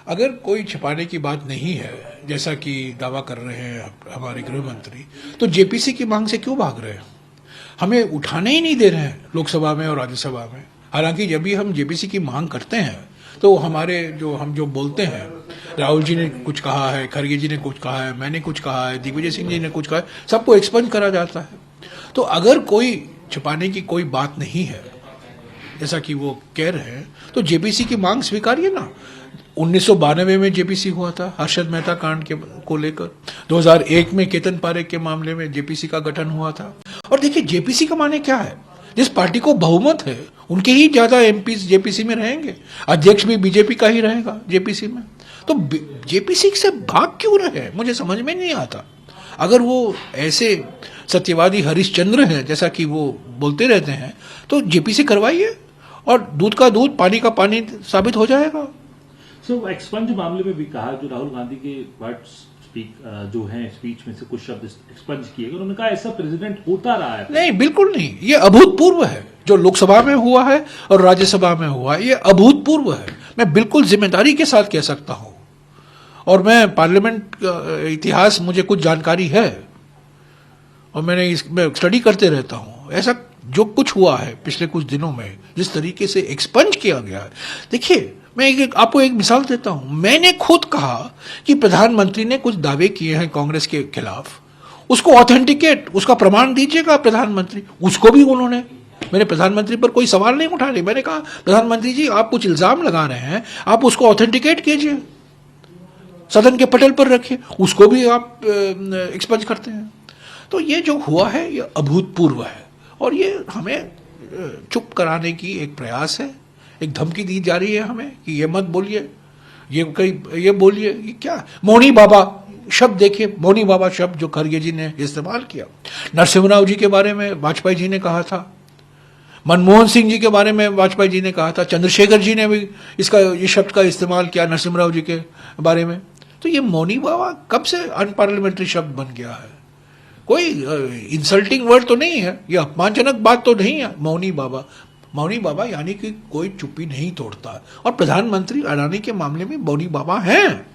अगर कोई छिपाने की बात नहीं है, जैसा कि दावा कर रहे हैं हमारे गृह मंत्री, तो जेपीसी की मांग से क्यों भाग रहे हैं? हमें उठाने ही नहीं दे रहे हैं लोकसभा में और राज्यसभा में। हालांकि जब भी हम जेपीसी की मांग करते हैं तो हमारे हम जो बोलते हैं, राहुल जी ने कुछ कहा है, खड़गे जी ने कुछ कहा है, मैंने कुछ कहा है, दिग्विजय सिंह जी ने कुछ कहा है, सबको एक्सपंज करा जाता है। तो अगर कोई छिपाने की कोई बात नहीं है, जैसा कि वो कह रहे हैं, तो जेपीसी की मांग स्वीकारिए ना। 1992 में जेपीसी हुआ था हर्षद मेहता कांड को लेकर, 2001 में केतन पारेख के मामले में जेपीसी का गठन हुआ था। और देखिए जेपीसी का माने क्या है, जिस पार्टी को बहुमत है उनके ही ज्यादा एमपी जेपीसी में रहेंगे, अध्यक्ष भी बीजेपी का ही रहेगा जेपीसी में। तो जेपीसी से भाग क्यों रहे, मुझे समझ में नहीं आता। अगर वो ऐसे सत्यवादी हरिश्चंद्र हैं जैसा कि वो बोलते रहते हैं, तो जेपीसी करवाइए और दूध का दूध पानी का पानी साबित हो जाएगा। सो एक्सपंज मामले में भी कहा, जो राहुल गांधी के वर्ड्स जो हैं स्पीच में से कुछ शब्द एक्सपंज किए गए, उन्होंने कहा ऐसा प्रेसिडेंट होता रहा है। नहीं, बिल्कुल नहीं, ये अभूतपूर्व है। जो लोकसभा में हुआ है और राज्यसभा में हुआ है, ये अभूतपूर्व है। मैं बिल्कुल जिम्मेदारी के साथ कह सकता हूं, और मैं पार्लियामेंट इतिहास मुझे कुछ जानकारी है और मैंने इसमें स्टडी करते रहता हूं। ऐसा जो कुछ हुआ है पिछले कुछ दिनों में, जिस तरीके से एक्सपंज किया गया है, देखिए मैं आपको एक मिसाल देता हूं। मैंने खुद कहा कि प्रधानमंत्री ने कुछ दावे किए हैं कांग्रेस के खिलाफ, उसको ऑथेंटिकेट, उसका प्रमाण दीजिएगा प्रधानमंत्री। उसको भी उन्होंने, मैंने प्रधानमंत्री पर कोई सवाल नहीं उठा रही, मैंने कहा प्रधानमंत्री जी आप कुछ इल्जाम लगा रहे हैं, आप उसको ऑथेंटिकेट कीजिए, सदन के पटल पर रखिए। उसको भी आप एक्सपंज करते हैं। तो ये जो हुआ है ये अभूतपूर्व है, और ये हमें चुप कराने की एक प्रयास है। एक धमकी दी जा रही है हमें कि ये मत बोलिए, ये बोलिए। ये क्या मौनी बाबा शब्द, देखिए मौनी बाबा शब्द जो खड़गे जी ने इस्तेमाल किया। नरसिम्हा जी के बारे में वाजपेयी जी ने कहा था, मनमोहन सिंह जी के बारे में वाजपेयी जी ने कहा था, चंद्रशेखर जी ने भी ये शब्द का इस्तेमाल किया नरसिम्हा जी के बारे में। तो ये मौनी बाबा कब से अनपार्लियामेंट्री शब्द बन गया है? कोई इंसल्टिंग वर्ड तो नहीं है, ये अपमानजनक बात तो नहीं है। मौनी बाबा यानी कि कोई चुप्पी नहीं तोड़ता, और प्रधानमंत्री अडानी के मामले में मौनी बाबा हैं।